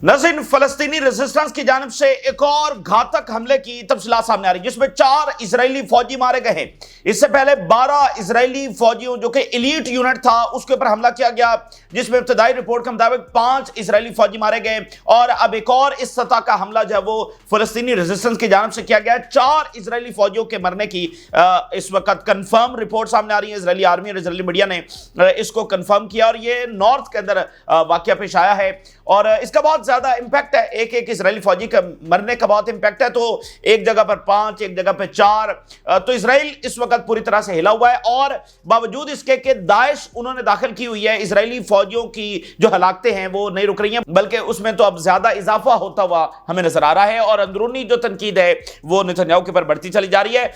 नाज़रीन, फलस्तीनी रेजिस्टेंस की जानिब से एक और घातक हमले की तफसीलात सामने आ रही है जिसमें 4 इजरायली फौजी मारे गए हैं। इससे पहले 12 इजरायली फौजियों जो कि एलीट यूनिट था उसके ऊपर हमला किया गया, जिसमें इब्तदाई रिपोर्ट के मुताबिक 5 इजरायली फौजी मारे गए और अब एक और इस सतह का हमला जो है वो फलस्तीनी रेजिस्टेंस की जानिब से किया गया। 4 इजरायली फौजियों के मरने की इस वक्त कंफर्म रिपोर्ट सामने आ रही है। इजरायली आर्मी और इजरायली मीडिया ने इसको कंफर्म किया और ये नॉर्थ के अंदर वाकया पेश आया है और इसका बहुत ज्यादा इंपैक्ट है। एक इजरायली फौजी का मरने का बहुत इंपैक्ट है। तो एक जगह पर 5, एक जगह पर 4, तो इजराइल इस वक्त पूरी तरह से हिला हुआ है और बावजूद इसके कि दाइश उन्होंने दाखिल की हुई है, इजरायली फौजियों की जो हलाकतें हैं वो नहीं रुक रही हैं, बल्कि उसमें तो अब ज्यादा इजाफा होता हुआ हमें नजर आ रहा है और अंदरूनी जो तनकीद है वो नेतन्याहू के ऊपर बढ़ती चली जा रही है।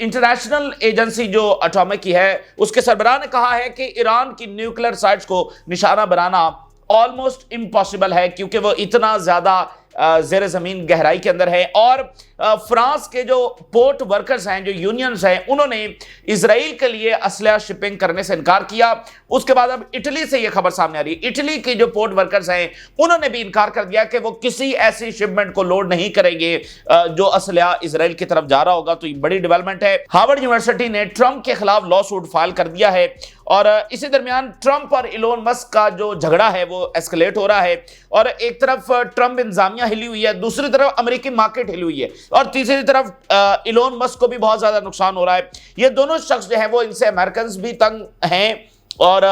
इंटरनेशनल एजेंसी जो एटॉमिक की है उसके सरबराह ने कहा है कि ईरान की न्यूक्लियर साइट्स को निशाना बनाना ऑलमोस्ट इम्पॉसिबल है क्योंकि वो इतना ज्यादा जेर जमीन गहराई के अंदर है। और फ्रांस के जो पोर्ट वर्कर्स हैं, जो यूनियंस हैं, उन्होंने इजराइल के लिए असलहा शिपिंग करने से इनकार किया। उसके बाद अब इटली से यह खबर सामने आ रही है, इटली के जो पोर्ट वर्कर्स हैं उन्होंने भी इनकार कर दिया कि वो किसी ऐसी शिपमेंट को लोड नहीं करेंगे जो असलहा इजराइल की तरफ जा रहा होगा। तो ये बड़ी डेवलपमेंट है। हार्वर्ड यूनिवर्सिटी ने ट्रंप के खिलाफ लॉ सूट फाइल कर दिया है और इसी दरमियान ट्रंप और इलोन मस्क का जो झगड़ा है वो एस्केलेट हो रहा है और एक तरफ ट्रंप इंतजामिया हिली हुई है, दूसरी तरफ अमेरिकी मार्केट हिली हुई है और तीसरी तरफ इलोन मस्क को भी बहुत ज्यादा नुकसान हो रहा है। ये दोनों शख्स जो है वो इनसे अमेरिकन भी तंग हैं और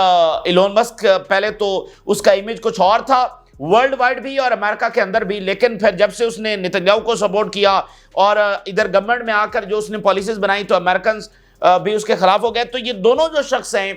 इलोन मस्क पहले तो उसका इमेज कुछ और था वर्ल्ड वाइड भी और अमेरिका के अंदर भी, लेकिन फिर जब से उसने नेतन्याहू को सपोर्ट किया और इधर गवर्नमेंट में आकर जो उसने पॉलिसीज बनाई तो अमेरिकन भी उसके खिलाफ हो गए। तो ये दोनों जो शख्स हैं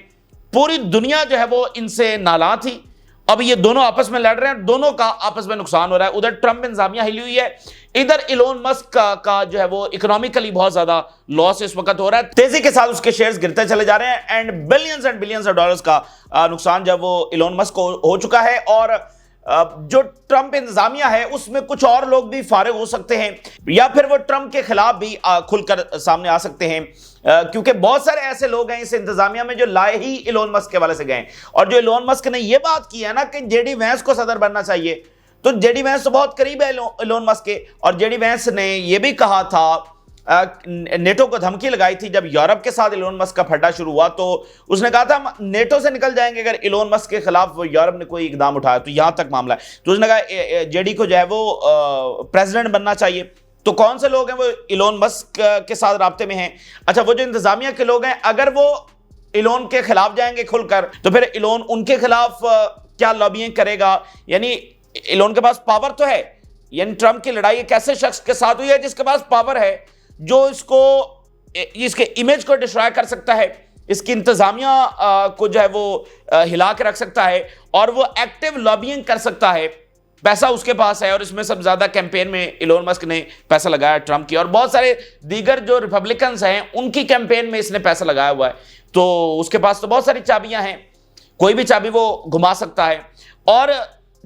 पूरी दुनिया जो है वो इनसे नाला थी, अब ये दोनों आपस में लड़ रहे हैं, दोनों का आपस में नुकसान हो रहा है। उधर ट्रंप इंतजामिया हिली हुई है, इधर इलोन मस्क का जो है वो इकोनॉमिकली बहुत ज्यादा लॉस इस वक्त हो रहा है, तेजी के साथ उसके शेयर्स गिरते चले जा रहे हैं एंड बिलियंस ऑफ डॉलर्स का नुकसान जब वो इलोन मस्क को हो चुका है। और जो ट्रंप इंतजामिया है उसमें कुछ और लोग भी फारिग हो सकते हैं या फिर वो ट्रंप के खिलाफ भी खुलकर सामने आ सकते हैं क्योंकि बहुत सारे ऐसे लोग हैं इस इंतजामिया में जो लाए ही इलोन मस्क के हवाले से गए और जो इलोन मस्क ने यह बात की है ना कि जेडी वैंस को सदर बनना चाहिए, तो जेडी वैंस तो बहुत करीब है इलोन मस्क के और जेडी वैंस ने यह भी कहा था, नेटो को धमकी लगाई थी जब यूरोप के साथ इलोन मस्क का फड्डा शुरू हुआ तो उसने कहा था हम नेटो से निकल जाएंगे अगर इलोन मस्क के खिलाफ यूरोप ने कोई इकदाम उठाया। तो यहां तक मामला है। तो उसने कहा जेडी को जो है वो प्रेसिडेंट बनना चाहिए। तो कौन से लोग हैं वो इलोन मस्क के साथ राब्ते में हैं? अच्छा, वो जो इंतजामिया के लोग हैं अगर वो इलोन के खिलाफ जाएंगे खुलकर तो फिर इलोन उनके खिलाफ क्या लॉबिंग करेगा? यानी इलोन के पास पावर तो है, यानी ट्रंप की लड़ाई एक ऐसे शख्स के साथ हुई है जिसके पास पावर है जो इसके इमेज को डिस्ट्रॉय कर सकता है, इसकी इंतजामिया को जो है वो हिला के रख सकता है और वो एक्टिव लॉबिंग कर सकता है। पैसा उसके पास है और इसमें सब ज्यादा कैंपेन में इलोन मस्क ने पैसा लगाया ट्रंप की और बहुत सारे दीगर जो रिपब्लिकन्स हैं उनकी कैंपेन में इसने पैसा लगाया हुआ है। तो उसके पास तो बहुत सारी चाबियां हैं, कोई भी चाबी वो घुमा सकता है। और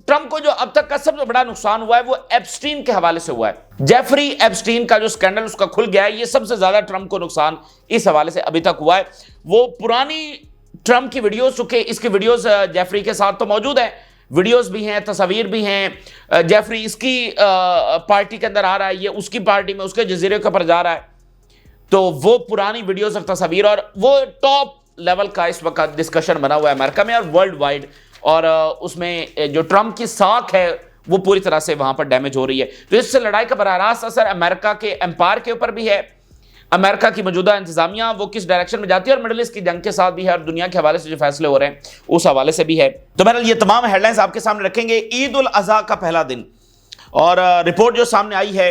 ट्रंप को जो अब तक का सबसे बड़ा नुकसान हुआ है वो एप्स्टीन के हवाले से हुआ है। जेफरी एप्स्टीन का जो स्कैंडल उसका खुल गया है, ये सबसे ज्यादा ट्रंप को नुकसान इस हवाले से अभी तक हुआ है। वो पुरानी ट्रंप की वीडियोस, चुके इसकी वीडियोस जेफरी के साथ तो मौजूद है, वीडियोस भी हैं, तस्वीर भी हैं। जेफरी इसकी पार्टी के अंदर आ रहा है, ये उसकी पार्टी में उसके जजीरे के ऊपर जा रहा है, तो वो पुरानी वीडियोस और तस्वीर और वो टॉप लेवल का इस वक्त डिस्कशन बना हुआ है अमेरिका में और वर्ल्ड वाइड। और उसमें जो ट्रंप की साख है वो पूरी तरह से वहां पर डैमेज हो रही है। तो इससे लड़ाई का बराह रास्त असर अमेरिका के एम्पायर के ऊपर भी है, अमेरिका की मौजूदा इंतजामिया वो किस डायरेक्शन में जाती है और मिडिल ईस्ट की जंग के साथ भी है और दुनिया के हवाले से जो फैसले हो रहे हैं उस हवाले से भी है। तो बहरहाल ये तमाम हेडलाइंस आपके सामने रखेंगे। ईद उल अजहा का पहला दिन और रिपोर्ट जो सामने आई है,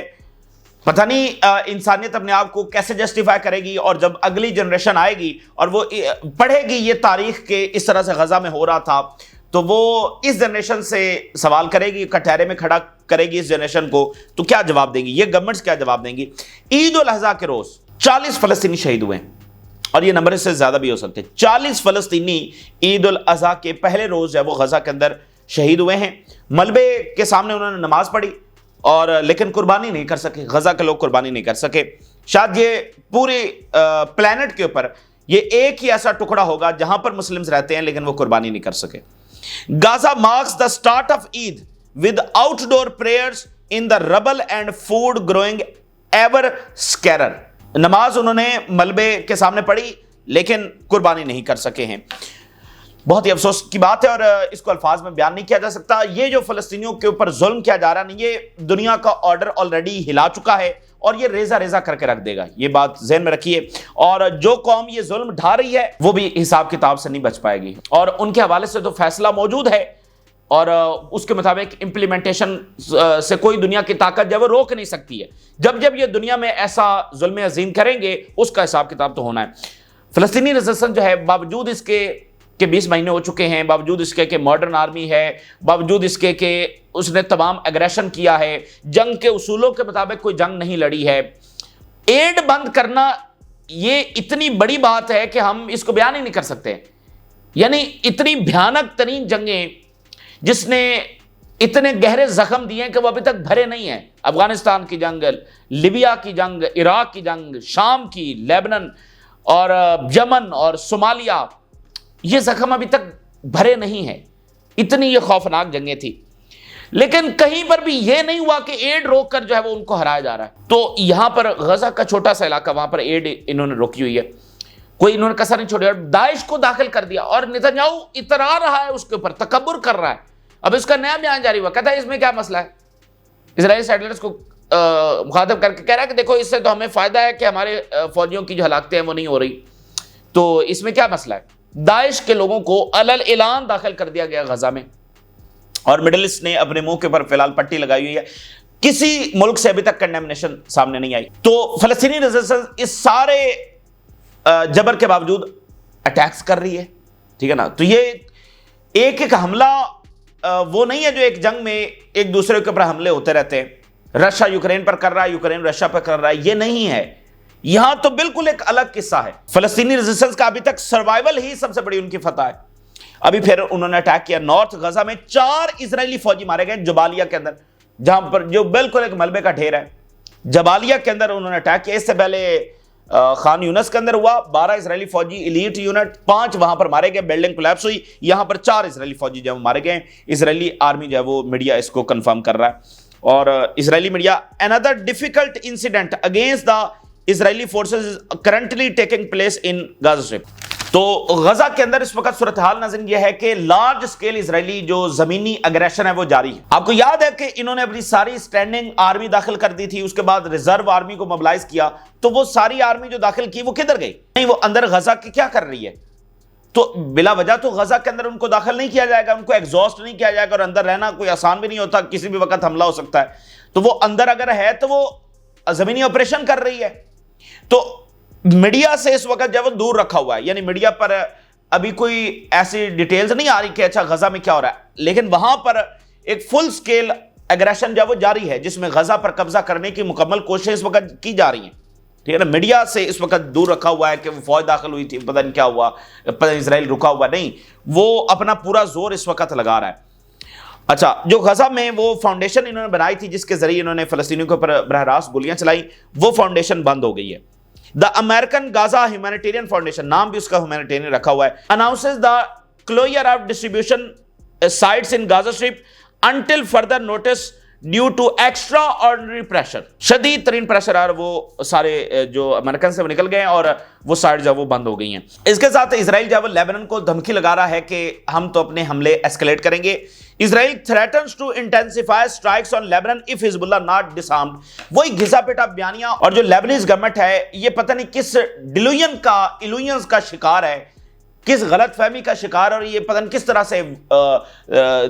पता नहीं इंसानियत अपने आप को कैसे जस्टिफाई करेगी और जब अगली जनरेशन आएगी और वो पढ़ेगी ये तारीख के इस तरह से गजा में हो रहा था तो वो इस जनरेशन से सवाल करेगी, कटहरे में खड़ा करेगी इस जनरेशन को, तो क्या जवाब देंगी? ये गवर्नमेंट्स क्या जवाब देंगी? ईद उल अजहा के रोज 40 फलस्तीनी शहीद हुए और ये नंबर इससे ज्यादा भी हो सकते हैं। 40 फलस्तीनी ईद उल अजहा के पहले रोज है वो गजा के अंदर शहीद हुए हैं। मलबे के सामने उन्होंने नमाज पढ़ी और लेकिन कुर्बानी नहीं कर सके, गजा के लोग कुर्बानी नहीं कर सके। शायद ये पूरे प्लेनेट के ऊपर ये एक ही ऐसा टुकड़ा होगा जहां पर मुस्लिम्स रहते हैं लेकिन वो कुर्बानी नहीं कर सके। Gaza marks the start of Eid with outdoor prayers in the rubble and food growing ever scarcer. नमाज उन्होंने मलबे के सामने पढ़ी लेकिन कुर्बानी नहीं कर सके हैं। बहुत ही अफसोस की बात है और इसको अल्फाज में बयान नहीं किया जा सकता। ये जो फलस्तीनियों के ऊपर जुल्म किया जा रहा है, ये दुनिया का ऑर्डर ऑलरेडी हिला चुका है और ये रेजा रेजा करके रख देगा। ये बात ज़हन में रखिए। और जो कौम ये जुल्म ढा रही है वो भी हिसाब किताब से नहीं बच पाएगी और उनके हवाले से तो फैसला मौजूद है और उसके मुताबिक इंप्लीमेंटेशन से कोई दुनिया की ताकत जब वो रोक नहीं सकती है। जब जब ये दुनिया में ऐसा जुल्म अजीम करेंगे उसका हिसाब किताब तो होना है। फ़लस्तीनी रेजिस्टेंस जो है, बावजूद इसके कि 20 महीने हो चुके हैं, बावजूद इसके कि मॉडर्न आर्मी है, बावजूद इसके कि उसने तमाम एग्रेशन किया है, जंग के उसूलों के मुताबिक कोई जंग नहीं लड़ी है, एड बंद करना ये इतनी बड़ी बात है कि हम इसको बयान ही नहीं कर सकते। यानी इतनी भयानक तरीन जंगें जिसने इतने गहरे जख्म दिए कि वो अभी तक भरे नहीं हैं। अफगानिस्तान की जंग, लिबिया की जंग, इराक की जंग, शाम की, लेबनान और यमन और सोमालिया, ये जख्म अभी तक भरे नहीं है। इतनी ये खौफनाक जंगें थी लेकिन कहीं पर भी ये नहीं हुआ कि एड रोक कर जो है वो उनको हराया जा रहा है। तो यहां पर गजा का छोटा सा इलाका, वहां पर एड इन्होंने रोकी हुई है, कोई इन्होंने कसर नहीं छोड़ी और दाइश को दाखिल कर दिया और नेतन्याहू इतरा रहा है उसके ऊपर, तकब्बुर कर रहा है। अब इसका नया बयान जारी हुआ, कहता है इसमें क्या मसला है। इजरायली सैटेलाइट्स को मुखातब करके कह रहा है कि देखो इससे तो हमें फायदा है कि हमारे फौजियों की जो हलाकतें हैं वो नहीं हो रही, तो इसमें क्या मसला है। दाइश के लोगों को अलल ऐलान दाखिल कर दिया गया गजा में और मिडिल ईस्ट ने अपने मुंह के ऊपर फिलहाल पट्टी लगाई हुई है। किसी मुल्क से अभी तक कंडेमनेशन सामने नहीं आई। तो फलस्तीनी रेजिस्टेंस इस सारे जबर के बावजूद अटैक्स कर रही है, ठीक है ना। तो ये एक एक हमला वो नहीं है जो एक जंग में एक दूसरे के ऊपर हमले होते रहते हैं, रशिया यूक्रेन पर कर रहा है, यूक्रेन रशिया पर कर रहा है, ये नहीं है। यहां तो बिल्कुल एक अलग किस्सा है। फलस्तीनी रेजिस्टेंस का अभी तक सर्वाइवल ही सबसे बड़ी उनकी फतह है। अभी फिर उन्होंने अटैक किया नॉर्थ गजा में, 4 इजरायली फौजी मारे गए जबालिया के अंदर, जहां पर जो बिल्कुल एक मलबे का ढेर है। जबालिया के अंदर उन्होंने अटैक किया। इससे पहले खान यूनस के अंदर हुआ, 12 इजरायली फौजी एलीट यूनिट, 5 वहां पर मारे गए, बिल्डिंग कोलैप्स हुई। यहां पर 4 इजरायली फौजी जो मारे गए। इजरायली आर्मी जो है वो मीडिया इसको कंफर्म कर रहा है और Israeli media, another difficult incident against the Israeli forces is currently taking place in Gaza strip. तो गजा के अंदर इस वक्त सूरत हाल नाज़रीन यह है कि लार्ज स्केल इजरायली जो जमीनी अग्रेशन है वो जारी है। आपको याद है कि इन्होंने अपनी सारी स्टैंडिंग आर्मी दाखिल कर दी थी, उसके बाद रिजर्व आर्मी को मोबिलाइज किया। तो वो सारी आर्मी जो दाखिल की वो किधर गई? नहीं, वो अंदर गजा की क्या कर रही है। तो बिला वजह तो गजा के अंदर उनको दाखिल नहीं किया जाएगा, उनको एग्जॉस्ट नहीं किया जाएगा और अंदर रहना कोई आसान भी नहीं होता, किसी भी वक्त हमला हो सकता है। तो वो अंदर अगर है तो वो जमीनी ऑपरेशन कर रही है। तो मीडिया से इस वक्त जब वो दूर रखा हुआ है, यानी मीडिया पर अभी कोई ऐसी डिटेल्स नहीं आ रही कि अच्छा गजा में क्या हो रहा है, लेकिन वहां पर एक फुल स्केल एग्रेशन जब वो जारी है जिसमें गजा पर कब्जा करने की मुकम्मल कोशिश इस वक्त की जा रही है, ठीक है ना। मीडिया से इस वक्त दूर रखा हुआ है कि वो फौज दाखिल हुई थी, पता नहीं क्या हुआ, पता नहीं इजराइल रुका हुआ, नहीं, वो अपना पूरा जोर इस वक्त लगा रहा है। अच्छा, जो गजा में वो फाउंडेशन इन्होंने बनाई थी जिसके जरिए इन्होंने फलस्तीनियों के ऊपर बरह रास्त गोलियां चलाई, वो फाउंडेशन बंद हो गई है। The American Gaza humanitarian foundation, नाम भी उसका ह्यूमैनिटेरियन रखा हुआ है, announces the closure of distribution sites in Gaza strip until further notice due to extraordinary pressure. शदीद तरीन प्रेशर और वो सारे जो अमेरिकन से निकल गए और वो साइड जब वो बंद हो गई हैं। इसके साथ इजराइल जब लेबनान को धमकी लगा रहा है कि हम तो अपने हमले एस्केलेट करेंगे। Israel threatens to intensify strikes on Lebanon if Hezbollah not disarmed. वही घिसा पिटा बयानिया, और जो लेबनीज गवर्नमेंट है ये पता नहीं किस इल्यूजन्स का शिकार है, किस गलत फहमी का शिकार, और ये पता नहीं किस तरह से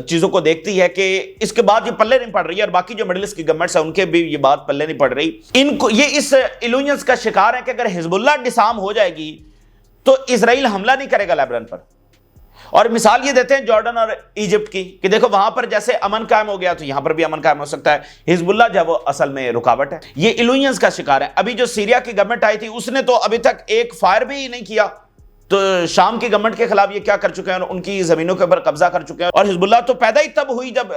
चीजों को देखती है कि इसके बाद ये पल्ले नहीं पड़ रही है। और बाकी जो मिडिल ईस्ट की गवर्नमेंट्स है उनके भी ये बात पल्ले नहीं पड़ रही। इनको ये इस इल्यूजन्स का शिकार है कि अगर हिजबुल्लाह डिसआर्म हो जाएगी तो इजराइल हमला नहीं करेगा लेबनान पर। और मिसाल ये देते हैं जॉर्डन और इजिप्ट की कि देखो वहां पर जैसे अमन कायम हो गया तो यहां पर भी अमन कायम हो सकता है। हिजबुल्लाह जो वो असल में रुकावट है, ये इल्यूजन्स का शिकार है। अभी जो सीरिया की गवर्नमेंट आई थी उसने तो अभी तक एक फायर भी नहीं किया, तो शाम की गवर्नमेंट के खिलाफ ये क्या कर चुके हैं, उनकी जमीनों के ऊपर कब्जा कर चुके हैं। और हिजबुल्लाह तो पैदा ही तब हुई जब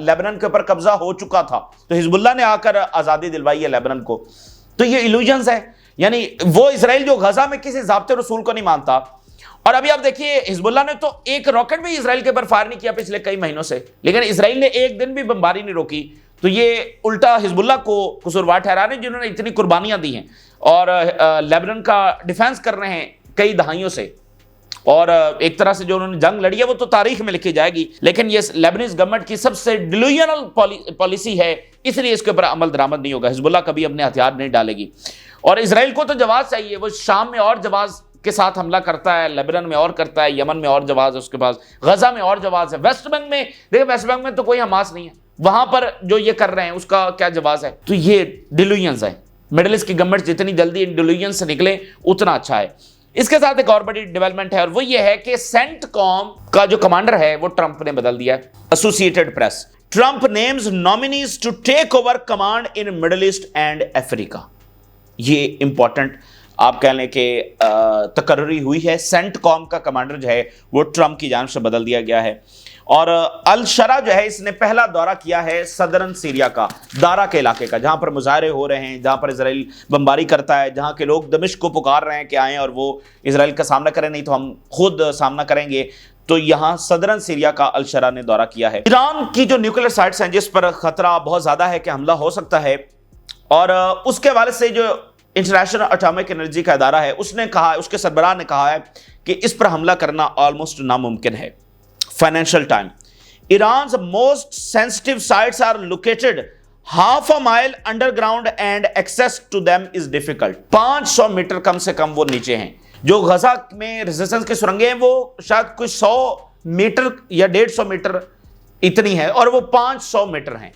लेबनान के ऊपर कब्जा हो चुका था, तो हिजबुल्लाह ने आकर आजादी दिलवाई है लेबनान को। तो ये इल्यूजन्स है, यानी वो इजराइल जो गजा में किसी ज़ाब्ते रसूल को नहीं मानता और अभी आप देखिए हिजबुल्लाह ने तो एक रॉकेट भी इसराइल के ऊपर फायर नहीं किया पिछले कई महीनों से, लेकिन इसराइल ने एक दिन भी बमबारी नहीं रोकी। तो ये उल्टा हिजबुल्लाह को कसूरवार ठहरा रहे हैं जिन्होंने इतनी कुर्बानियां दी हैं और लेबनान का डिफेंस कर रहे हैं कई दहाइयों से। और एक तरह से जो उन्होंने जंग लड़ी है वो तो तारीख में लिखी जाएगी, लेकिन ये लेबनीज गवर्नमेंट की सबसे डिलूजनल पॉलिसी है, इसलिए इसके ऊपर अमल दरामद नहीं होगा। हिजबुल्लाह कभी अपने हथियार नहीं डालेगी और इसराइल को तो जवाब चाहिए। वो शाम में और जवाब के साथ हमला करता है, लेबनान में और करता है, यमन में और जवाब है उसके पास, गजा में और जवाब है, वेस्ट बैंक में देखिए, वेस्ट बैंक में तो कोई हमास नहीं है, वहां पर जो ये कर रहे हैं उसका क्या जवाब है। तो ये डिलूजन्स है। मिडिल ईस्ट की गवर्नमेंट जितनी जल्दी इन डिलूजन से निकले उतना अच्छा है। इसके साथ एक और बड़ी डेवलपमेंट है और वो ये है कि सेंटकॉम का जो कमांडर है वो ट्रंप ने बदल दिया है। Associated Press, Trump names nominees to take over command in Middle East and Africa. ये इंपॉर्टेंट आप कह लें कि तकर्री हुई है। सेंटकॉम का कमांडर जो है वो ट्रंप की जानिब से बदल दिया गया है। और अल शरा जो है इसने पहला दौरा किया है सदरन सीरिया का, दारा के इलाके का, जहां पर मुजाहरे हो रहे हैं, जहां पर इजराइल बमबारी करता है, जहां के लोग दमिश्क को पुकार रहे हैं कि आएं और वो इजराइल का सामना करें, नहीं तो हम खुद सामना करेंगे। तो यहां सदरन सीरिया का अल शरा ने दौरा किया है। ईरान की जो न्यूक्लियर साइट्स हैं जिस पर खतरा बहुत ज्यादा है कि हमला हो सकता है, और उसके हवाले से जो इंटरनेशनल एटॉमिक एनर्जी का इदारा है उसने कहा, उसके सरबराह ने कहा है कि इस पर हमला करना ऑलमोस्ट नामुमकिन है। Financial time, Iran's most sensitive sites are located half a mile underground and access to them is difficult। 500 metre कम से कम वो नीचे हैं। जो गजा में रेजिस्टेंस की सुरंगें हैं वो शायद कुछ 100 मीटर या 150 मीटर इतनी है और वो 500 मीटर हैं।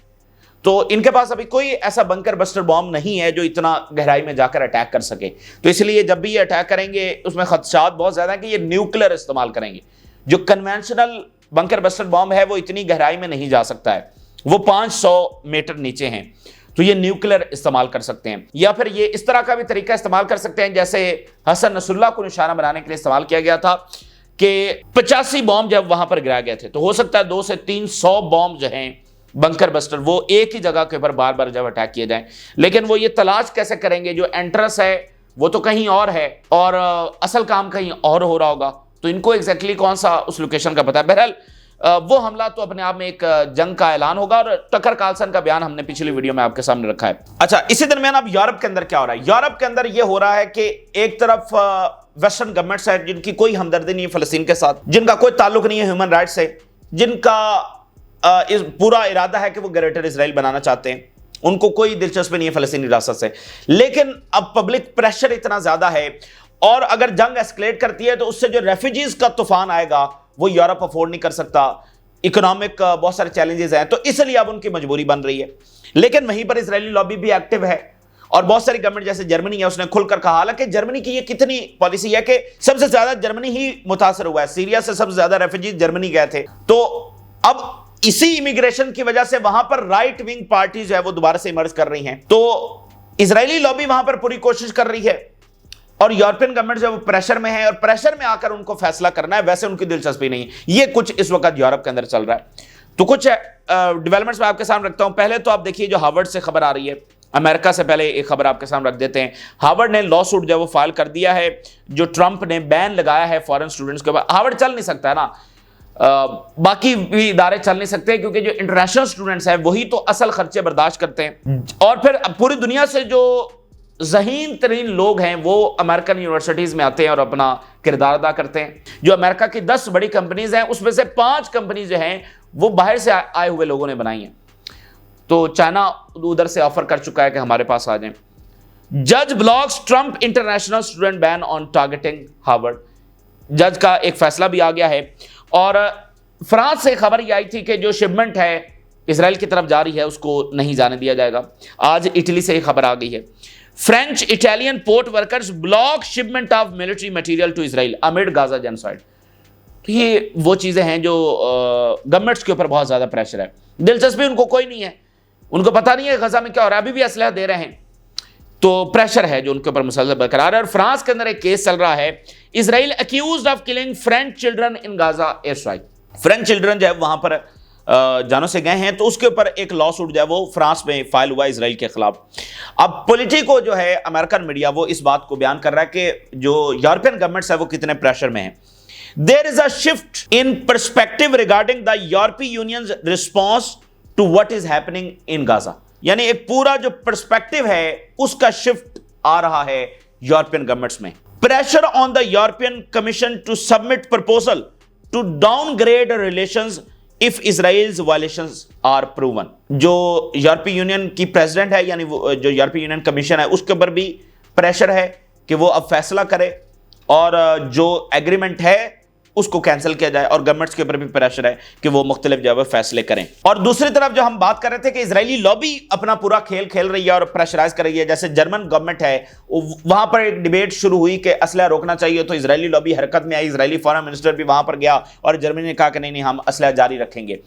तो इनके पास अभी कोई ऐसा बंकर बस्टर बॉम्ब नहीं है जो इतना गहराई में जाकर अटैक कर सके। तो इसलिए जब भी ये अटैक करेंगे उसमें खदशात बहुत ज्यादा है कि ये न्यूक्लियर इस्तेमाल करेंगे। जो कन्वेंशनल बंकर बस्टर बॉम्ब है वो इतनी गहराई में नहीं जा सकता है, वो 500 मीटर नीचे हैं। तो ये न्यूक्लियर इस्तेमाल कर सकते हैं, या फिर ये इस तरह का भी तरीका इस्तेमाल कर सकते हैं जैसे हसन नसरुल्लाह को निशाना बनाने के लिए इस्तेमाल किया गया था कि 85 बॉम्ब जब वहां पर गिराए गए थे, तो हो सकता है 200 से 300 बॉम्ब जो हैं बंकर बस्टर वो एक ही जगह के ऊपर बार बार जब अटैक किए जाएं। लेकिन वो ये तलाश कैसे करेंगे, जो एंट्रेंस है वो तो कहीं और है और असल काम कहीं और हो रहा होगा, तो इनको एग्जैक्टली कौन सा उस लोकेशन का पता है। बहरहाल वो हमला तो अपने आप में एक जंग का ऐलान होगा और टकर कार्लसन का बयान हमने पिछली वीडियो में आपके सामने रखा है। अच्छा, इसी दरमियान अब यूरोप के अंदर क्या हो रहा है? यूरोप के अंदर ये हो रहा है कि एक तरफ वेस्टर्न गवर्नमेंट्स है जिनकी कोई हमदर्दी नहीं है फलस्तीन के साथ, जिनका कोई ताल्लुक नहीं है ह्यूमन राइट्स से, जिनका इस पूरा इरादा है कि वो ग्रेटर इजराइल बनाना चाहते हैं, उनको कोई दिलचस्पी नहीं है फलस्तीनी रियासत से। लेकिन अब पब्लिक प्रेशर इतना ज्यादा है और अगर जंग एस्केलेट करती है तो उससे जो रेफ्यूजीज का तूफान आएगा वो यूरोप अफोर्ड नहीं कर सकता। इकोनॉमिक बहुत सारे चैलेंजेस हैं, तो इसलिए अब उनकी मजबूरी बन रही है। लेकिन वहीं पर इजरायली लॉबी भी एक्टिव है और बहुत सारी गवर्नमेंट जैसे जर्मनी है उसने खुलकर कहा, हालांकि जर्मनी की ये कितनी पॉलिसी है कि सबसे ज्यादा जर्मनी ही मुतासर हुआ है, सीरिया से सबसे ज्यादा रेफ्यूजीज जर्मनी गए थे। तो अब इसी इमिग्रेशन की वजह से वहां पर राइट विंग पार्टीज है वो दोबारा से इमर्ज कर रही हैं। तो इजरायली लॉबी वहां पर पूरी कोशिश कर रही है और यूरोपियन गवर्नमेंट जो प्रेशर में है और प्रेशर में आकर उनको फैसला करना है, वैसे उनकी दिलचस्पी नहीं है। ये कुछ इस वक्त यूरोप के अंदर चल रहा है। तो कुछ डेवलपमेंट्स मैं आपके सामने रखता हूं। पहले तो आप देखिए जो हार्वर्ड से खबर आ रही है, अमेरिका से पहले एक खबर आपके सामने रख देते हैं। हार्वर्ड ने लॉ सूट जो वो फाइल कर दिया है, जो ट्रंप ने बैन लगाया है फॉरेन स्टूडेंट्स के ऊपर। हार्वर्ड चल नहीं सकता है ना, बाकी भी इदारे चल नहीं सकते क्योंकि जो इंटरनेशनल स्टूडेंट्स हैं वही तो असल खर्चे बर्दाश्त करते हैं। और फिर पूरी दुनिया से जो ज़हीन तरीन लोग हैं वो अमेरिकन यूनिवर्सिटीज़ में आते हैं और अपना किरदार अदा करते हैं। जो अमेरिका की 10 बड़ी कंपनीज हैं उसमें से 5 कंपनीज जो हैं वो बाहर से आए हुए लोगों ने बनाई हैं। तो चाइना उधर से ऑफर कर चुका है कि हमारे पास आ जाएं। जज blocks Trump international student ban on targeting Harvard. जज का एक फैसला भी आ गया है। और फ्रांस से खबर यह आई थी कि जो शिपमेंट है इसराइल की तरफ जा रही है उसको नहीं जाने दिया जाएगा। आज इटली से एक खबर आ गई है। French Italian port workers block shipment of military material to Israel amid Gaza genocide. तो ये वो चीजें हैं जो गवर्नमेंट्स के ऊपर बहुत ज्यादा प्रेशर है। दिलचस्पी उनको कोई नहीं है, उनको पता नहीं है गजा में क्या हो रहा है, अभी भी असलहा दे रहे हैं। तो प्रेशर है जो उनके ऊपर मुसलसल बरकरार है। और फ्रांस के अंदर एक केस चल रहा है, Israel accused of killing French children in Gaza air strike. French children जो है वहां पर जानों से गए हैं, तो उसके ऊपर एक लॉ सूट जो है वो फ्रांस में फाइल हुआ इसराइल के खिलाफ। अब पॉलिटिको जो है अमेरिकन मीडिया वो इस बात को बयान कर रहा है कि जो यूरोपियन गवर्नमेंट्स है वो कितने प्रेशर में है। There is a shift in perspective regarding the European union's response to what is happening in Gaza. यानी एक पूरा जो पर्सपेक्टिव है उसका शिफ्ट आ रहा है यूरोपियन गवर्नमेंट्स में। Pressure on the European Commission to submit proposal to downgrade relations if Israel's violations are proven. जो यूरोपीय यूनियन की प्रेसिडेंट है, यानी जो यूरोपीय यूनियन कमीशन है, उसके ऊपर भी प्रेशर है कि वो अब फैसला करे और जो एग्रीमेंट है उसको कैंसिल किया जाए, और गवर्नमेंट्स के ऊपर भी प्रेशर है कि वो मुख्तलिफ जो है फैसले करें। और दूसरी तरफ जो हम बात कर रहे थे कि इजरायली लॉबी अपना पूरा खेल खेल रही है और प्रेशराइज कर रही है। जैसे जर्मन गवर्नमेंट है, वहां पर एक डिबेट शुरू हुई कि असला रोकना चाहिए, तो इजरायली लॉबी हरकत में आई। इजरायली फॉरेन मिनिस्टर भी वहां पर गया और जर्मनी ने कहा कि नहीं, हम असला जारी रखेंगे।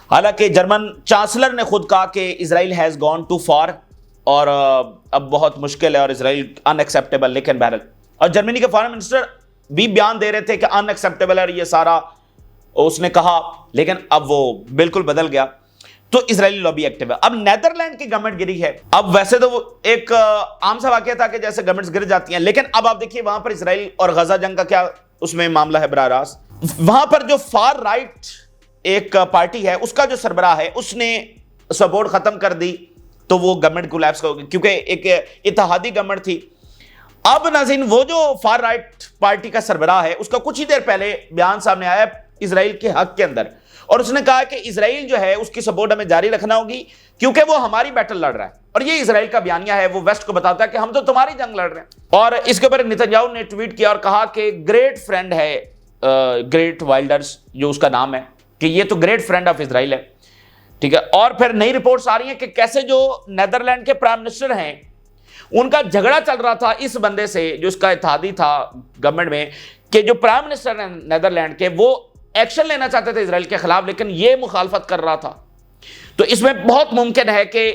हालांकि जर्मन चांसलर ने खुद कहा कि इजराइल हैज गॉन टू फार और अब बहुत मुश्किल है और इजराइल अनएक्सेप्टेबल। लेकिन बहरहाल, और जर्मनी के फॉरेन मिनिस्टर भी बयान दे रहे थे कि अनएक्सेप्टेबल है ये सारा, उसने कहा, लेकिन अब वो बिल्कुल बदल गया। तो इजरायली लॉबी एक्टिव है। अब नेदरलैंड की गवर्नमेंट गिरी है। अब वैसे तो वो एक आम सा वाकया था कि जैसे गवर्नमेंट्स गिर जाती हैं, लेकिन अब आप देखिए वहां पर इजराइल और गजा जंग का क्या उसमें मामला है बराह रास्त। वहां पर जो फार राइट एक पार्टी है, उसका जो सरबराह है, उसने सपोर्ट खत्म कर दी, तो वो गवर्नमेंट कोलैप्स हो गई, क्योंकि एक इत्तेहादी गवर्नमेंट थी। अब नाज़रीन, वो जो फार राइट पार्टी का सरबराह है, उसका कुछ ही देर पहले बयान सामने आया इजराइल के हक के अंदर, और उसने कहा कि इजराइल जो है उसकी सपोर्ट हमें जारी रखना होगी क्योंकि वो हमारी बैटल लड़ रहा है। और ये इजराइल का बयानिया है, वो वेस्ट को बताता है कि हम तो तुम्हारी जंग लड़ रहे हैं। और इसके ऊपर नेतन्याहू ने ट्वीट किया और कहा कि ग्रेट फ्रेंड है ग्रेट वाइल्डर्स, जो उसका नाम है, कि ये तो ग्रेट फ्रेंड ऑफ इजराइल है। ठीक है। और फिर नई रिपोर्ट्स आ रही हैं कि कैसे जो नेदरलैंड के प्राइम मिनिस्टर हैं, उनका झगड़ा चल रहा था इस बंदे से जो इसका इत्तेहादी था गवर्नमेंट में, कि जो प्राइम मिनिस्टर है नेदरलैंड के, वो एक्शन लेना चाहते थे इजराइल के खिलाफ, लेकिन ये मुखालफत कर रहा था। तो इसमें बहुत मुमकिन है कि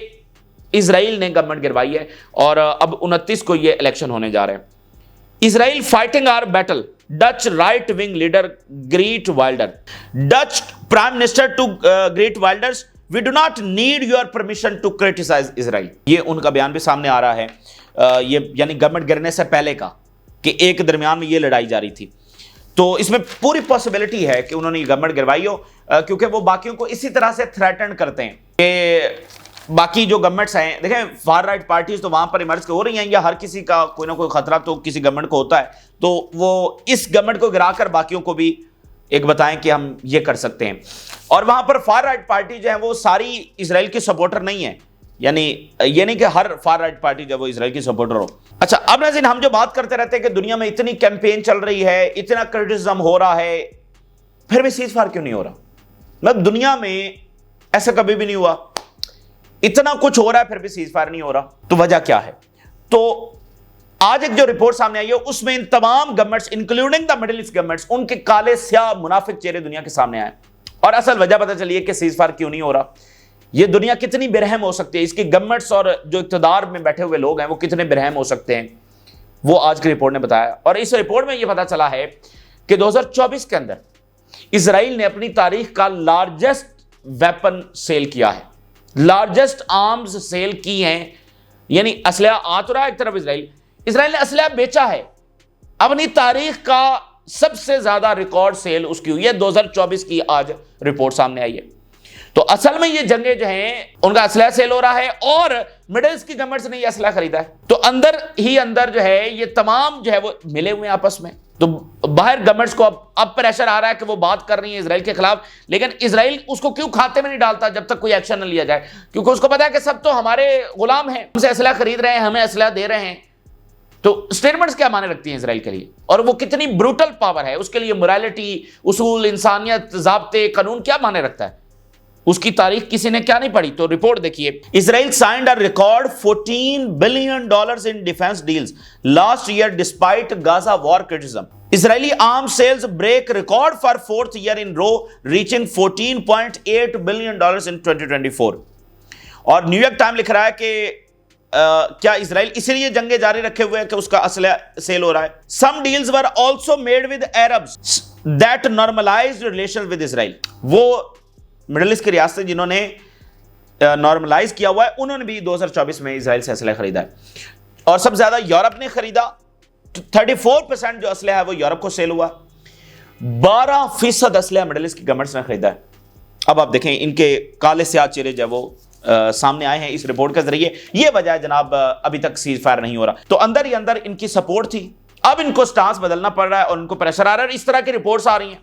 इजराइल ने गवर्नमेंट गिरवाई है और अब 29 को ये इलेक्शन होने जा रहे हैं। Israel fighting our battle, Dutch right wing leader Geert Wilder. Dutch prime minister to Geert Wilders, we do not need your permission to criticise Israel. ये उनका बयान भी सामने आ रहा है, ये यानी गवर्नमेंट गिरने से पहले का, कि एक दरमियान में ये लड़ाई जारी थी। तो इसमें पूरी पॉसिबिलिटी है कि उन्होंने गवर्नमेंट गिरवाई हो, क्योंकि वो बाकियों को इसी तरह से थ्रेटन करते हैं कि बाकी जो गवर्नमेंट्स हैं, देखें फार राइट पार्टीज तो वहां पर इमर्ज हो रही हैं, या हर किसी का कोई ना कोई खतरा तो किसी गवर्नमेंट को होता है, तो वो इस गवर्नमेंट को गिराकर बाकियों को भी एक बताएं कि हम ये कर सकते हैं। और वहां पर फार राइट पार्टी जो है वो सारी इजराइल की सपोर्टर नहीं है, यानी ये नहीं कि हर फार राइट पार्टी जो वो इजराइल की सपोर्टर हो। अच्छा, अब नाज़रीन, हम जो बात करते रहते हैं कि दुनिया में इतनी कैंपेन चल रही है, इतना क्रिटिसिज्म हो रहा है, फिर भी सीज फायर क्यों नहीं हो रहा? मतलब दुनिया में ऐसा कभी भी नहीं हुआ, इतना कुछ हो रहा है फिर भी सीज फायर नहीं हो रहा, तो वजह क्या है? तो आज एक जो रिपोर्ट सामने आई है उसमें इन तमाम governments including the middle east governments, उनके काले स्याह मुनाफिक चेहरे दुनिया के सामने आए और असल वजह पता चली है कि सीज फायर क्यों नहीं हो रहा। ये दुनिया कितनी बेरहम हो सकती है, इसकी गवर्नमेंट्स और जो इक़्तिदार में बैठे हुए लोग हैं वो कितने बेरहम हो सकते हैं, वो आज की रिपोर्ट ने बताया। और इस रिपोर्ट में यह पता चला है कि 2024 के अंदर इजराइल ने अपनी तारीख का लार्जेस्ट वेपन सेल किया है, लार्जेस्ट आर्म्स सेल की हैं, यानी असलहा आ तो रहा है एक तरफ इजराइल ने असलहा बेचा है। अपनी तारीख का सबसे ज्यादा रिकॉर्ड सेल उसकी हुई है, 2024 की आज रिपोर्ट सामने आई है। तो असल में ये जंगें जो हैं उनका असलहा सेल हो रहा है और मिडिल ईस्ट की गवर्नमेंट्स ने ये असलहा खरीदा है। तो अंदर ही अंदर जो है ये तमाम जो है वो मिले हुए हैं आपस में। तो बाहर गवर्नमेंट्स को अब प्रेशर आ रहा है कि वो बात कर रही है इजराइल के खिलाफ, लेकिन इजराइल उसको क्यों खाते में नहीं डालता जब तक कोई एक्शन न लिया जाए, क्योंकि उसको पता है कि सब तो हमारे गुलाम हैं, हमसे असलहा खरीद रहे हैं, हमें असलहा दे रहे हैं। तो स्टेटमेंट्स क्या माने रखती हैं इजराइल के लिए, और वो कितनी ब्रूटल पावर है, उसके लिए मोरालिटी, उसूल, इंसानियत, ज़ाब्ते, कानून क्या माने रखता है, उसकी तारीख किसी ने क्या नहीं पढ़ी। तो रिपोर्ट देखिए, Israel signed a record $14 billion in defence deals last year despite Gaza war criticism. Israeli arm sales break record for 4th year in row, reaching $14.8 billion in 2024। और न्यूयॉर्क टाइम लिख रहा है कि क्या इजराइल इसलिए जंगे जारी रखे हुए है कि उसका असला सेल हो रहा है। Some deals were also made with Arabs that normalized relation with Israel. वो मिडिल ईस्ट की रियासतें जिन्होंने नॉर्मलाइज किया हुआ है, उन्होंने भी 2024 में इजराइल से असला खरीदा है। और सबसे ज्यादा यूरोप ने खरीदा, 34% जो असला है वो यूरोप को सेल हुआ। 12% असलहा मिडिल ईस्ट की गवर्नमेंट्स ने खरीदा है। अब आप देखें इनके काले स्याह चेहरे जो है वो सामने आए हैं इस रिपोर्ट के जरिए। यह वजह है जनाब अभी तक सीज फायर नहीं हो रहा। तो अंदर ही अंदर इनकी सपोर्ट थी, अब इनको स्टांस बदलना पड़ रहा है और इनको प्रेशर आ रहा है। इस तरह की रिपोर्ट्स आ रही हैं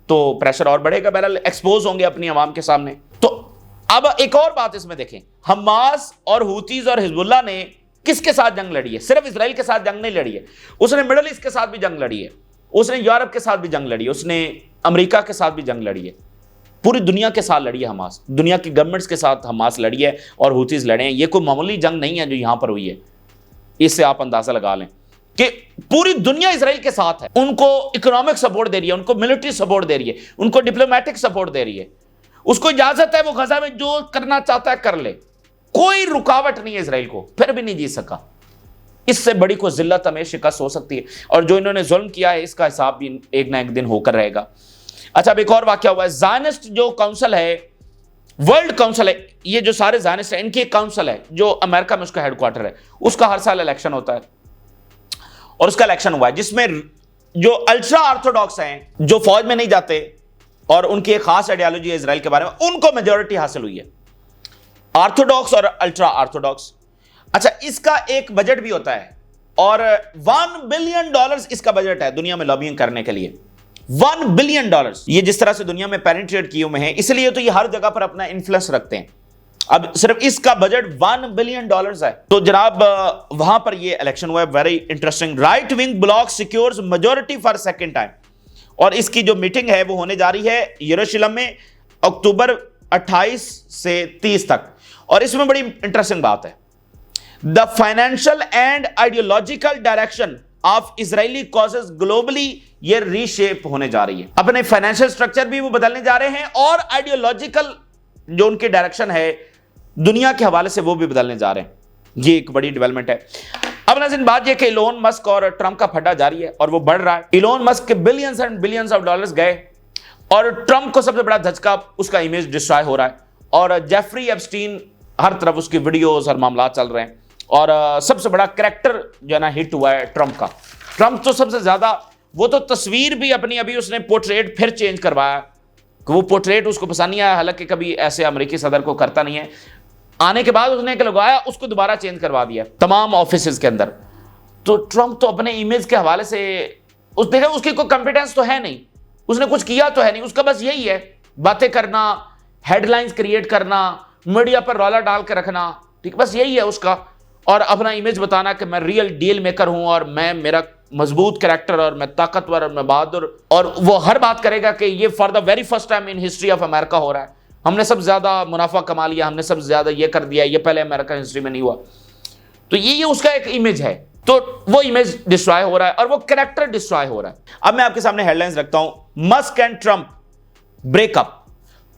तो प्रेशर और बढ़ेगा, बहरहाल एक्सपोज होंगे अपनी आवाम के सामने। तो अब एक और बात इसमें देखें, हमास और हूतीज और हिजबुल्लाह ने किसके साथ जंग लड़ी है? सिर्फ इजराइल के साथ जंग नहीं लड़ी है, उसने मिडल ईस्ट के साथ भी जंग लड़ी है, उसने यूरोप के साथ भी जंग लड़ी है, उसने अमेरिका के साथ भी जंग लड़ी है, पूरी दुनिया के साथ लड़ी है हमास। दुनिया की गवर्नमेंट्स के साथ हमास लड़ी है और हूतीज लड़े हैं। ये कोई मामूली जंग नहीं है जो यहां पर हुई है। इससे आप अंदाजा लगा लें कि पूरी दुनिया इजराइल के साथ है, उनको इकोनॉमिक सपोर्ट दे रही है, उनको मिलिट्री सपोर्ट दे रही है, उनको डिप्लोमेटिक सपोर्ट दे रही है। उसको इजाजत है वो गजा में जो करना चाहता है कर ले, कोई रुकावट नहीं है इजराइल को, फिर भी नहीं जीत सका। इससे बड़ी कोई जिल्लत हमें शिकस्त हो सकती है और जो इन्होंने जुल्म किया है इसका हिसाब भी एक ना एक दिन होकर रहेगा। अच्छा, अब एक और वाकया हुआ है। ज़ायनिस्ट जो काउंसिल है, वर्ल्ड काउंसिल है, ये जो सारे ज़ायनिस्ट हैं इनकी एक काउंसिल है जो अमेरिका में उसका हेडक्वार्टर है, उसका हर साल इलेक्शन होता है और उसका इलेक्शन हुआ है जिसमें जो अल्ट्रा ऑर्थोडॉक्स हैं, जो फौज में नहीं जाते और उनकी एक खास आइडियोलॉजी है इजराइल के बारे में, उनको मेजोरिटी हासिल हुई है, ऑर्थोडॉक्स और अल्ट्रा ऑर्थोडॉक्स। अच्छा, इसका एक बजट भी होता है और $1 बिलियन इसका बजट है दुनिया में लॉबिंग करने के लिए। $1 बिलियन। ये जिस तरह से दुनिया में पेनिट्रेट किए हुए हैं, इसलिए तो ये हर जगह पर अपना इन्फ्लुएंस रखते हैं। अब सिर्फ इसका बजट $1 बिलियन है। तो जनाब वहां पर ये इलेक्शन हुआ है, very interesting. Right wing block secures majority for second time, और इसकी जो मीटिंग है वो होने जा रही है यरूशलेम में अक्टूबर 28 से 30 तक। और इसमें बड़ी इंटरेस्टिंग बात है, the financial and ideological direction of Israeli causes globally ये रीशेप होने जा रही है। अपने फाइनेंशियल स्ट्रक्चर भी वो बदलने जा रहे हैं और आइडियोलॉजिकल जो उनकी डायरेक्शन है दुनिया के हवाले से वो भी बदलने जा रहे हैं। ये एक बड़ी डेवलपमेंट है। अब नाज़रीन बात यह कि इलोन मस्क और ट्रंप का फड्डा जारी है और वो बढ़ रहा है। इलोन मस्क के billions and billions of dollars गए और ट्रंप को सबसे बड़ा धचका, उसका इमेज डिस्ट्रॉय हो रहा है और जेफरी एप्स्टीन हर तरफ उसकी वीडियोस और मामला चल रहे हैं और सबसे बड़ा कैरेक्टर जो है ना हिट हुआ है ट्रंप का। ट्रंप तो सबसे ज्यादा, वो तो तस्वीर भी अपनी अभी उसने पोर्ट्रेट फिर चेंज करवाया कि वो पोर्ट्रेट उसको पसंद नहीं आया, हालांकि कभी ऐसे अमेरिकी सदर को करता नहीं है। आने के बाद उसने एक लगवाया, उसको दोबारा चेंज करवा दिया तमाम ऑफिस के अंदर। तो ट्रंप तो अपने इमेज के हवाले से देखा, उसकी कोई कॉम्पिटेंस तो है नहीं, उसने कुछ किया तो है नहीं, उसका बस यही है बातें करना, हेडलाइंस क्रिएट करना, मीडिया पर रौला डाल के रखना, ठीक, बस यही है उसका, और अपना इमेज बताना कि मैं रियल डील मेकर हूं और मैं, मेरा मजबूत कैरेक्टर और मैं ताकतवर और मैं बहादुर। और वो हर बात करेगा कि ये for the very first time in history of America हो रहा है, हमने सब ज्यादा मुनाफा कमा लिया, हमने सब ज्यादा ये कर दिया, ये पहले अमेरिका हिस्ट्री में नहीं हुआ। तो ये उसका एक इमेज है, तो वो इमेज डिस्ट्रॉय हो रहा है और वो कैरेक्टर डिस्ट्रॉय हो रहा है। अब मैं आपके सामने हेडलाइंस रखता हूं, Musk and Trump breakup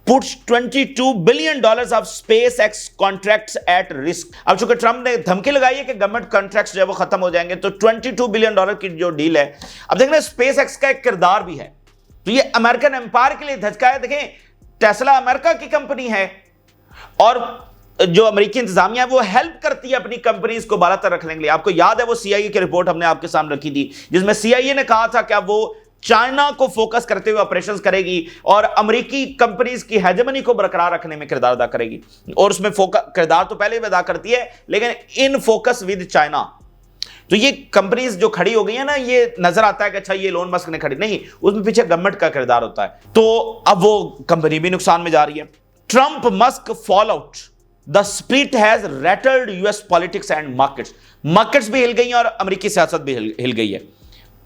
puts $22 billion of SpaceX contracts at risk। अब चूंकि ट्रंप ने धमकी लगाई है कि गवर्नमेंट कॉन्ट्रैक्ट्स जो है वो खत्म हो जाएंगे, तो $22 बिलियन की जो डील है, अब देखना SpaceX का एक किरदार भी है, तो ये अमेरिकन एम्पायर के लिए धचका है। देखें, टेस्ला अमेरिका की कंपनी है और जो अमेरिकी इंतजामिया है वो हेल्प करती है अपनी कंपनीज को बाला तर रखने के लिए। आपको याद है वो CIA की रिपोर्ट हमने आपके सामने रखी थी जिसमें CIA ने कहा था कि अब वो चाइना को फोकस करते हुए ऑपरेशंस करेगी और अमेरिकी कंपनीज की हेजेमनी को बरकरार रखने में किरदार अदा करेगी। और उसमें किरदार तो पहले भी अदा करती है, लेकिन इन फोकस विद चाइना। तो ये कंपनीज जो खड़ी हो गई है ना, ये नजर आता है कि अच्छा ये इलोन मस्क ने खड़ी, नहीं, उसमें पीछे गवर्नमेंट का किरदार होता है। तो अब वो कंपनी भी नुकसान में जा रही है। Trump Musk fall out, the split has rattled US politics and markets भी हिल गई हैं और अमेरिकी सियासत भी हिल गई है।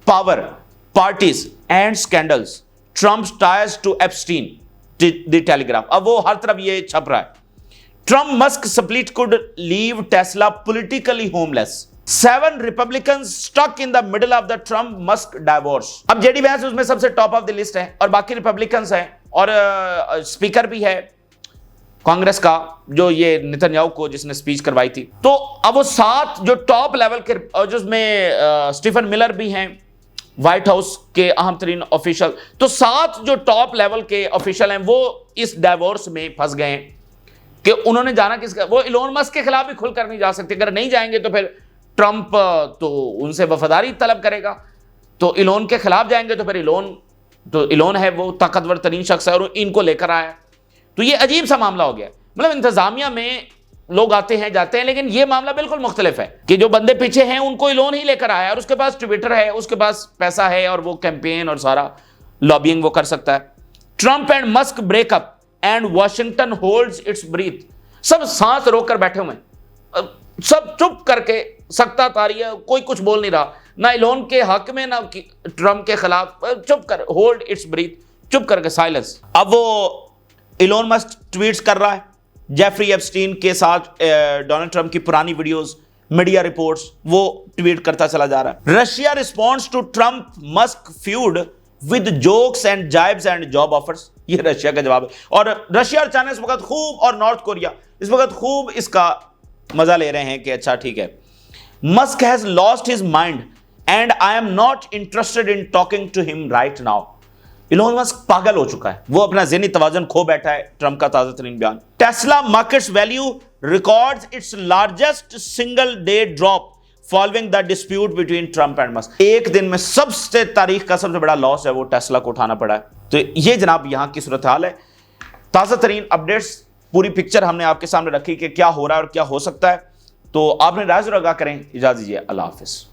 Power, parties and scandals, Trump's ties to Epstein, the Telegraph। अब वो हर तरफ ये छप रहा है। Trump Musk split could leave Tesla politically homeless। 7 Republicans stuck in the middle of the Trump Musk divorce। अब JD Vance उसमें सबसे टॉप ऑफ द लिस्ट है और बाकी रिपब्लिकन्स हैं और स्पीकर भी है कांग्रेस का, जो ये नेतन्याहू को जिसने स्पीच करवाई थी। तो अब वो 7 जो टॉप लेवल के, जिसमें स्टीफन मिलर भी हैं, व्हाइट हाउस के अहम तरीन ऑफिशियल, तो 7 जो टॉप लेवल के ऑफिशियल हैं वो इस डाइवोर्स में फंस गए हैं कि उन्होंने जाना किसका, वो इलोन मस्क के खिलाफ भी खुलकर नहीं जा सकते। अगर नहीं जाएंगे तो फिर ट्रंप तो उनसे वफादारी तलब करेगा, तो इलोन के खिलाफ जाएंगे तो फिर इलोन तो इलोन है वो ताकतवर तरीन शख्स है और इनको लेकर आया। तो ये अजीब सा मामला हो गया। मतलब इंतजामिया में लोग आते हैं जाते हैं, लेकिन ये मामला बिल्कुल मुख्तलिफ है कि जो बंदे पीछे हैं उनको इलोन ही लेकर आया और उसके पास ट्विटर है, उसके पास पैसा है और वो कैंपेन और सारा लॉबिंग वो कर सकता है। Trump and Musk breakup and Washington holds its breath. सब सांस रोककर बैठे हुए हैं, सब चुप करके सख्ता तारी है, कोई कुछ बोल नहीं रहा, ना इलोन के हक में ना ट्रंप के खिलाफ, चुप कर, होल्ड इट्स ब्रीथ, चुप करके साइलेंस। अब वो इलोन मस्क ट्वीट्स कर रहा है जेफरी एप्स्टीन के साथ डोनाल्ड ट्रंप की पुरानी वीडियोस, मीडिया रिपोर्ट्स, वो ट्वीट करता चला जा रहा है। Russia responds to Trump Musk feud with jokes and jibes and job offers. ये रशिया का जवाब है। और रशिया और चाइना इस वक्त खूब, और नॉर्थ कोरिया इस वक्त खूब इसका मजा ले रहे हैं कि अच्छा ठीक है, Musk has lost his mind and I am not interested in talking to him right now. Elon Musk पागल हो चुका है, वो अपना ज़हनी तवाज़ुन खो बैठा है। ट्रंप का ताज़ा तरीन बयान। Tesla markets value records its largest single day drop following the dispute between Trump and Musk. एक दिन में सबसे तारीख का सबसे बड़ा लॉस है वो टेस्ला को उठाना पड़ा है। तो ये जनाब यहाँ की सूरत हाल है। ताज़ा तरीन अपडेट्स, पूरी पिक्चर हमने आपके सामने रखी कि क्या हो रहा है और क्या हो सकता है। तो आपने राज रगा करें। इजाज़त दीजिए, अल्लाह हाफिज़।